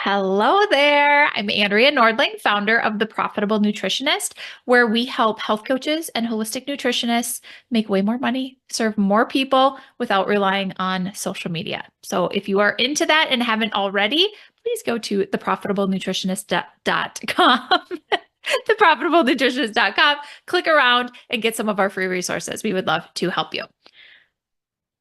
Hello there. I'm Andrea Nordling, founder of the Profitable Nutritionist, where we help health coaches and holistic nutritionists make way more money, serve more people without relying on social media. So if you are into that and haven't already, please go to theprofitablenutritionist.com. theprofitablenutritionist.com, click around and get some of our free resources. We would love to help you.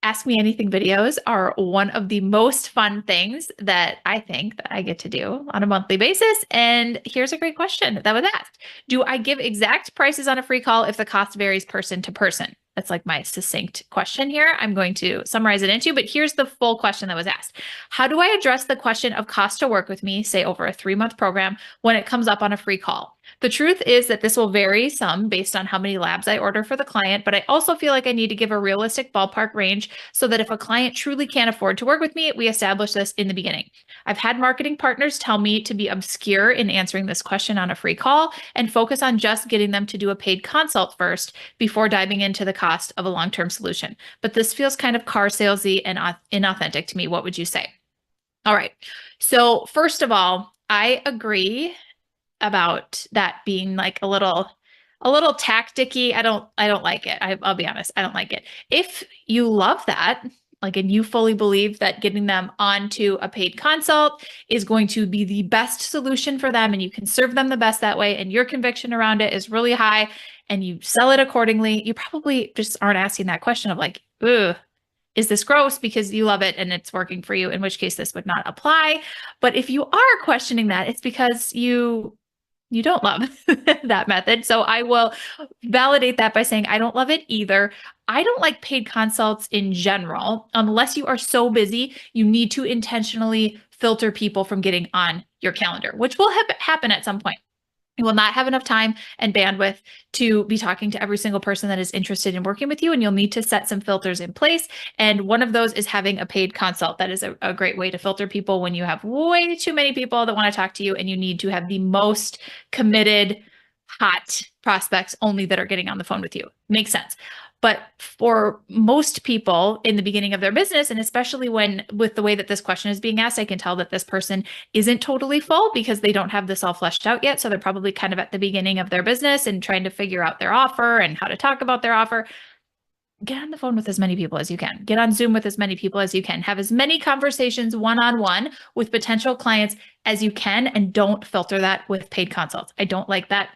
Ask Me Anything videos are one of the most fun things that I think that I get to do on a monthly basis. And here's a great question that was asked. Do I give exact prices on a free call if the cost varies person to person? That's like my succinct question here. I'm going to summarize it into, but here's the full question that was asked. How do I address the question of cost to work with me, say over a 3-month program, when it comes up on a free call? The truth is that this will vary some based on how many labs I order for the client, but I also feel like I need to give a realistic ballpark range so that if a client truly can't afford to work with me, we establish this in the beginning. I've had marketing partners tell me to be obscure in answering this question on a free call and focus on just getting them to do a paid consult first before diving into the cost of a long-term solution. But this feels kind of car salesy and inauthentic to me. What would you say? All right. So first of all, I agree about that being like a little tacticky. I don't like it. I'll be honest. I don't like it. If you love that, like, and you fully believe that getting them onto a paid consult is going to be the best solution for them and you can serve them the best that way, and your conviction around it is really high and you sell it accordingly, you probably just aren't asking that question of like, ugh, is this gross because you love it and it's working for you, in which case this would not apply. But if you are questioning that, it's because you don't love that method. So I will validate that by saying I don't love it either. I don't like paid consults in general, unless you are so busy, you need to intentionally filter people from getting on your calendar, which will happen at some point. You will not have enough time and bandwidth to be talking to every single person that is interested in working with you, and you'll need to set some filters in place. And one of those is having a paid consult. That is a great way to filter people when you have way too many people that want to talk to you, and you need to have the most committed, hot prospects only that are getting on the phone with you. Makes sense. But for most people in the beginning of their business, and especially when with the way that this question is being asked, I can tell that this person isn't totally full because they don't have this all fleshed out yet. So they're probably kind of at the beginning of their business and trying to figure out their offer and how to talk about their offer. Get on the phone with as many people as you can. Get on Zoom with as many people as you can. Have as many conversations one-on-one with potential clients as you can, and don't filter that with paid consults. I don't like that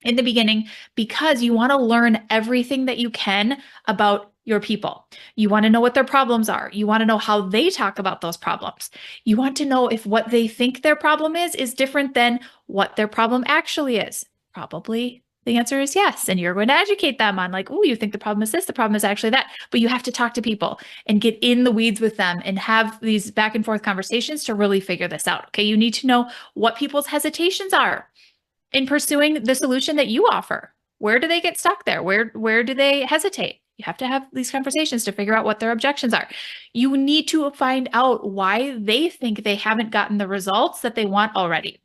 in the beginning because you want to learn everything that you can about your people. You want to know what their problems are. You want to know how they talk about those problems. You want to know if what they think their problem is different than what their problem actually is. Probably the answer is yes. And you're going to educate them on like, oh, you think the problem is this, the problem is actually that. But you have to talk to people and get in the weeds with them and have these back and forth conversations to really figure this out. Okay. You need to know what people's hesitations are in pursuing the solution that you offer. Where do they get stuck there? Where do they hesitate? You have to have these conversations to figure out what their objections are. You need to find out why they think they haven't gotten the results that they want already.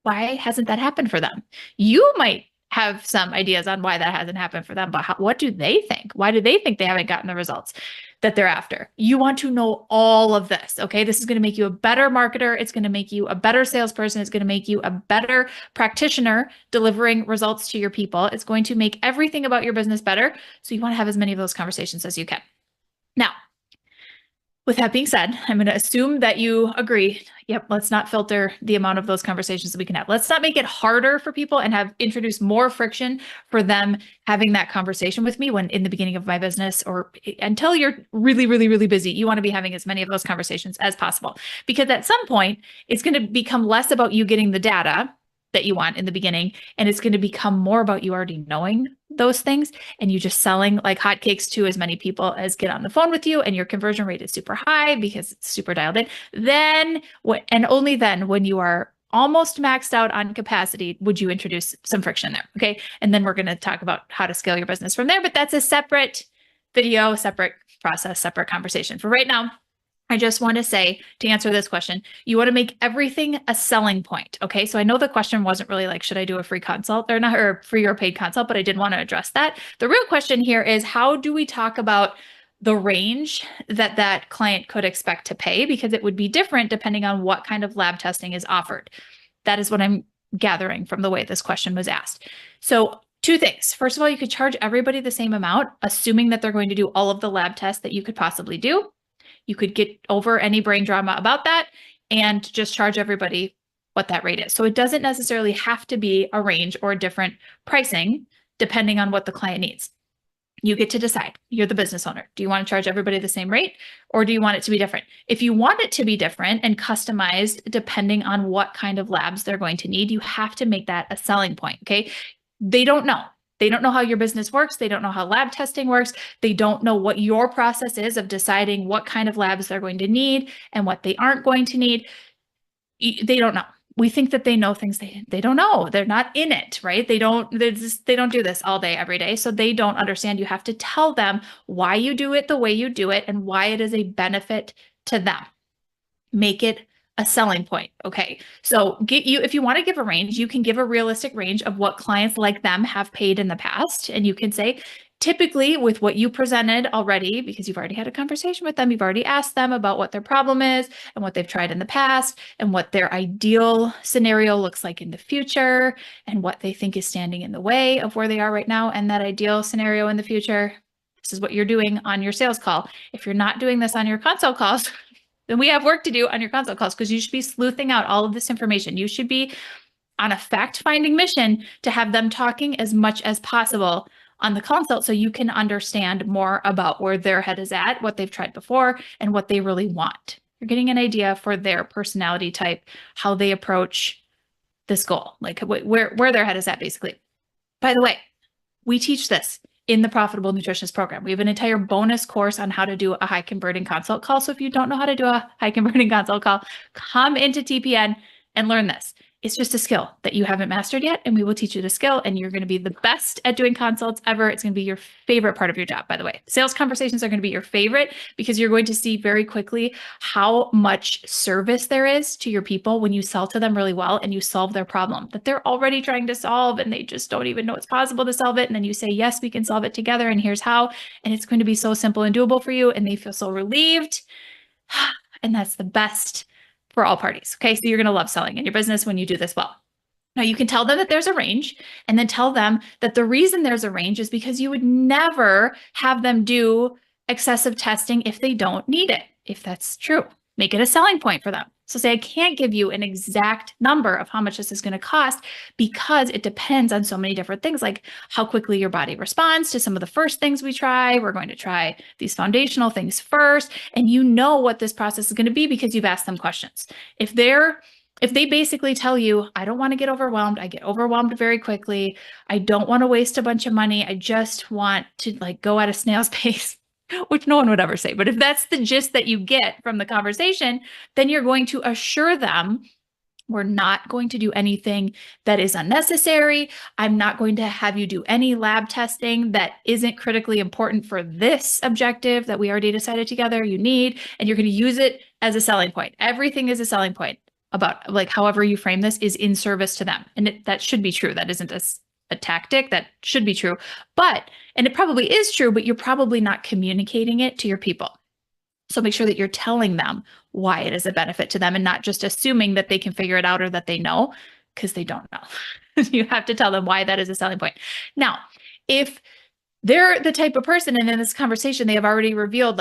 Why hasn't that happened for them? You might have some ideas on why that hasn't happened for them, but what do they think? Why do they think they haven't gotten the results that they're after? You want to know all of this, okay? This is going to make you a better marketer. It's going to make you a better salesperson. It's going to make you a better practitioner delivering results to your people. It's going to make everything about your business better. So you want to have as many of those conversations as you can. Now, with that being said, I'm going to assume that you agree. Yep, let's not filter the amount of those conversations that we can have. Let's not make it harder for people and have introduce more friction for them having that conversation with me when in the beginning of my business or until you're really, really, really busy. You want to be having as many of those conversations as possible, because at some point it's going to become less about you getting the data that you want in the beginning, and it's going to become more about you already knowing those things and you just selling like hotcakes to as many people as get on the phone with you, and your conversion rate is super high because it's super dialed in. Then and only then, when you are almost maxed out on capacity, would you introduce some friction there. Okay. And then we're going to talk about how to scale your business from there, but that's a separate video, separate process, separate conversation. For right now, I just want to say, to answer this question, you want to make everything a selling point. Okay. So I know the question wasn't really like, should I do a free consult or not, or free or paid consult, but I did want to address that. The real question here is, how do we talk about the range that that client could expect to pay, because it would be different depending on what kind of lab testing is offered. That is what I'm gathering from the way this question was asked. So two things. First of all, you could charge everybody the same amount, assuming that they're going to do all of the lab tests that you could possibly do. You could get over any brain drama about that and just charge everybody what that rate is. So it doesn't necessarily have to be a range or a different pricing depending on what the client needs. You get to decide. You're the business owner. Do you want to charge everybody the same rate, or do you want it to be different? If you want it to be different and customized depending on what kind of labs they're going to need, you have to make that a selling point, okay? They don't know. They don't know how your business works. They don't know how lab testing works. They don't know what your process is of deciding what kind of labs they're going to need and what they aren't going to need. They don't know. We think that they know things they don't know. They're not in it, right? They don't do this all day, every day. So they don't understand. You have to tell them why you do it the way you do it and why it is a benefit to them. Make it a selling point. Okay. So if you want to give a range, you can give a realistic range of what clients like them have paid in the past. And you can say, typically with what you presented already, because you've already had a conversation with them, you've already asked them about what their problem is and what they've tried in the past and what their ideal scenario looks like in the future and what they think is standing in the way of where they are right now and that ideal scenario in the future. This is what you're doing on your sales call. If you're not doing this on your consult calls, then we have work to do on your consult calls, because you should be sleuthing out all of this information. You should be on a fact-finding mission to have them talking as much as possible on the consult so you can understand more about where their head is at, what they've tried before, and what they really want. You're getting an idea for their personality type, how they approach this goal, like where their head is at, basically. By the way, we teach this in the Profitable Nutritionist program. We have an entire bonus course on how to do a high converting consult call. So if you don't know how to do a high converting consult call, come into TPN and learn this. It's just a skill that you haven't mastered yet, and we will teach you the skill, and you're going to be the best at doing consults ever. It's going to be your favorite part of your job, by the way. Sales conversations are going to be your favorite because you're going to see very quickly how much service there is to your people when you sell to them really well and you solve their problem that they're already trying to solve, and they just don't even know it's possible to solve it. And then you say, yes, we can solve it together, and here's how. And it's going to be so simple and doable for you, and they feel so relieved. And that's the best for all parties. Okay. So you're going to love selling in your business when you do this well. Now you can tell them that there's a range, and then tell them that the reason there's a range is because you would never have them do excessive testing if they don't need it. If that's true, make it a selling point for them. So say, I can't give you an exact number of how much this is going to cost because it depends on so many different things, like how quickly your body responds to some of the first things we try. We're going to try these foundational things first. And you know what this process is going to be because you've asked them questions. If they basically tell you, I don't want to get overwhelmed, I get overwhelmed very quickly, I don't want to waste a bunch of money, I just want to go at a snail's pace, which no one would ever say. But if that's the gist that you get from the conversation, then you're going to assure them, we're not going to do anything that is unnecessary. I'm not going to have you do any lab testing that isn't critically important for this objective that we already decided together you need. And you're going to use it as a selling point. Everything is a selling point about, however you frame this is in service to them. And that should be true. That isn't a tactic. That should be true. And it probably is true, but you're probably not communicating it to your people. So make sure that you're telling them why it is a benefit to them and not just assuming that they can figure it out or that they know, because they don't know. You have to tell them why that is a selling point. Now, if they're the type of person, and in this conversation, they have already revealed,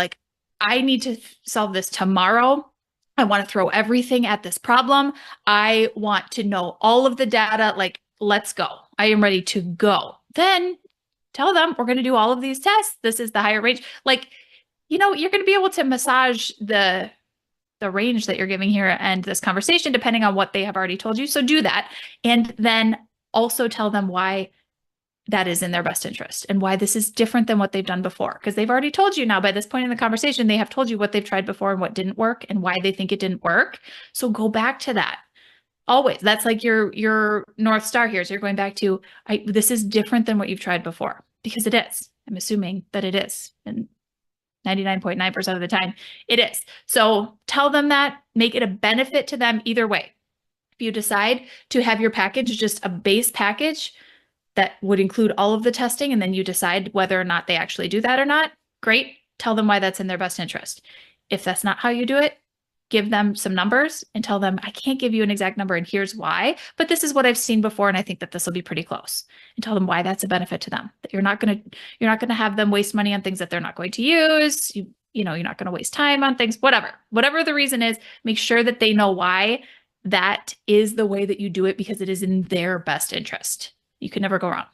I need to solve this tomorrow. I want to throw everything at this problem. I want to know all of the data. Let's go. I am ready to go. Then tell them, we're going to do all of these tests. This is the higher range. You're going to be able to massage the range that you're giving here and this conversation, depending on what they have already told you. So do that. And then also tell them why that is in their best interest and why this is different than what they've done before. Because they've already told you now by this point in the conversation, they have told you what they've tried before and what didn't work and why they think it didn't work. So go back to that. Always. That's your North Star here. So you're going back to, this is different than what you've tried before, because it is. I'm assuming that it is. And 99.9% of the time it is. So tell them that, make it a benefit to them either way. If you decide to have your package just a base package that would include all of the testing, and then you decide whether or not they actually do that or not, great. tell them why that's in their best interest. If that's not how you do it, give them some numbers and tell them, I can't give you an exact number and here's why, but this is what I've seen before and I think that this will be pretty close. And tell them why that's a benefit to them. That you're not going to have them waste money on things that they're not going to use. You're not going to waste time on things, whatever the reason is, make sure that they know why that is the way that you do it because it is in their best interest. You can never go wrong.